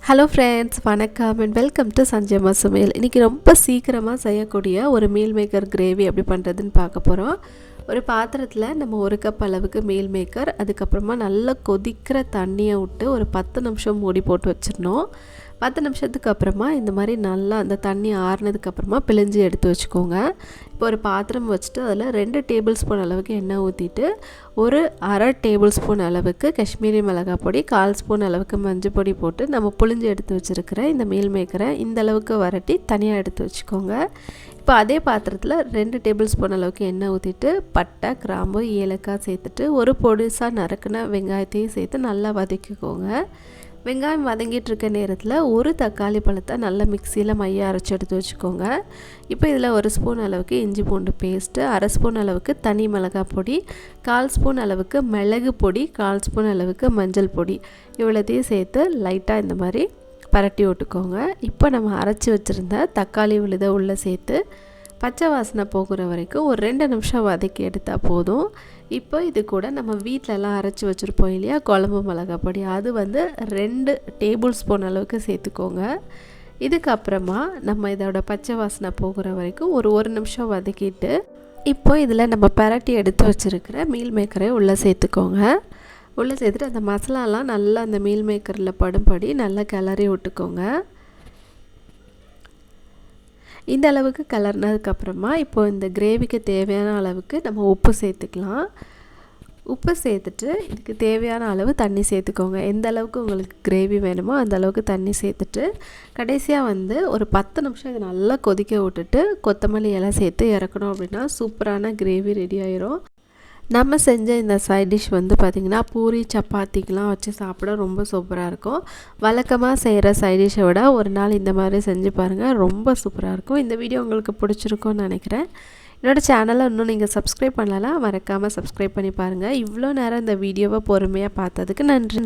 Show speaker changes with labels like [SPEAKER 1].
[SPEAKER 1] Hello friends, வணக்கம் and welcome to சஞ்சயம்மா சமையல். இன்றைக்கி ரொம்ப சீக்கிரமாக செய்யக்கூடிய ஒரு மீல் மேக்கர் கிரேவி எப்படி பண்ணுறதுன்னு பார்க்க போகிறோம். ஒரு பாத்திரத்தில் நம்ம 1 கப் அளவுக்கு மீல் மேக்கர், அதுக்கப்புறமா நல்லா கொதிக்கிற தண்ணியை விட்டு ஒரு 10 நிமிஷம் மூடி போட்டு வச்சிடணும். 10 நிமிஷத்துக்கு அப்புறமா இந்த மாதிரி நல்லா அந்த தண்ணி ஆறுனதுக்கப்புறமா பிழிஞ்சு எடுத்து வச்சுக்கோங்க. இப்போ ஒரு பாத்திரம் வச்சுட்டு அதில் 2 டேபிள் ஸ்பூன் அளவுக்கு எண்ணெய் ஊற்றிட்டு ஒரு அரை டேபிள் ஸ்பூன் அளவுக்கு காஷ்மீரி மிளகாய் பொடி, 1/4 ஸ்பூன் அளவுக்கு மஞ்சள் பொடி போட்டு நம்ம புழிஞ்சு எடுத்து வச்சுருக்கிற இந்த மீல் மேக்கரை இந்த அளவுக்கு வரட்டி தனியாக எடுத்து வச்சுக்கோங்க. இப்போ அதே பாத்திரத்தில் 2 டேபிள் ஸ்பூன் அளவுக்கு எண்ணெய் ஊற்றிட்டு பட்டை, கிராம்பு, ஏலக்காய் சேர்த்துட்டு ஒரு பொடிசாக நறுக்கின வெங்காயத்தையும் சேர்த்து நல்லா வதக்கிக்கோங்க. வெங்காயம் வதங்கிட்டு இருக்க நேரத்தில் ஒரு தக்காளி பழத்தை நல்லா மிக்சியில் மைய அரைச்சி எடுத்து வச்சுக்கோங்க. இப்போ இதில் 1 ஸ்பூன் அளவுக்கு இஞ்சி பூண்டு பேஸ்ட்டு, 1/2 ஸ்பூன் அளவுக்கு தனி மிளகாய் பொடி, 1/4 ஸ்பூன் அளவுக்கு மிளகு பொடி, 1/4 ஸ்பூன் அளவுக்கு மஞ்சள் பொடி, இவ்வளோத்தையும் சேர்த்து லைட்டாக இந்த மாதிரி பரட்டி விட்டுக்கோங்க. இப்போ நம்ம அரைச்சி வச்சுருந்த தக்காளி விழுதை உள்ளே சேர்த்து பச்சை வாசனை போகிற வரைக்கும் ஒரு 2 நிமிஷம் வதக்கி எடுத்தால் போதும். இப்போ இது கூட நம்ம வீட்டிலலாம் அரைச்சி வச்சுருப்போம் இல்லையா குழம்பு மிளகாய் பொடி, அது 2 டேபிள் ஸ்பூன் அளவுக்கு சேர்த்துக்கோங்க. இதுக்கப்புறமா நம்ம இதோட பச்சை வாசனை போகிற வரைக்கும் ஒரு நிமிஷம் வதக்கிட்டு இப்போ இதில் நம்ம பரட்டி எடுத்து வச்சுருக்கிற மீல் மேக்கரை உள்ளே சேர்த்துக்கோங்க. உள்ளே சேர்த்துட்டு அந்த மசாலாலாம் நல்லா அந்த மீல் மேக்கரில் படும்படி நல்லா கிளறி விட்டுக்கோங்க. இந்த அளவுக்கு கலர்னதுக்கப்புறமா இப்போ இந்த கிரேவிக்கு தேவையான அளவுக்கு நம்ம உப்பு சேர்த்துக்கலாம். உப்பு சேர்த்துட்டு இதுக்கு தேவையான அளவு தண்ணி சேர்த்துக்கோங்க. எந்த அளவுக்கு உங்களுக்கு கிரேவி வேணுமோ அந்த அளவுக்கு தண்ணி சேர்த்துட்டு கடைசியாக ஒரு 10 நிமிஷம் இதை நல்லா கொதிக்க விட்டுட்டு கொத்தமல்லி இலை சேர்த்து இறக்கணும். அப்படின்னா சூப்பரான கிரேவி ரெடி ஆயிரும். நம்ம செஞ்ச இந்த சைட் டிஷ் பார்த்திங்கன்னா பூரி, சப்பாத்திக்கெலாம் வச்சு சாப்பிட ரொம்ப சூப்பராக இருக்கும். வழக்கமாக செய்கிற சைட் டிஷ்ஷை விட ஒரு நாள் இந்த மாதிரி செஞ்சு பாருங்கள், ரொம்ப சூப்பராக இருக்கும். இந்த வீடியோ உங்களுக்கு பிடிச்சிருக்கும்னு நினைக்கிறேன். என்னோடய சேனலை இன்னும் நீங்கள் சப்ஸ்கிரைப் பண்ணலாம், மறக்காமல் சப்ஸ்கிரைப் பண்ணி பாருங்கள். இவ்வளோ நேரம் இந்த வீடியோவை பொறுமையாக பார்த்ததுக்கு நன்றி.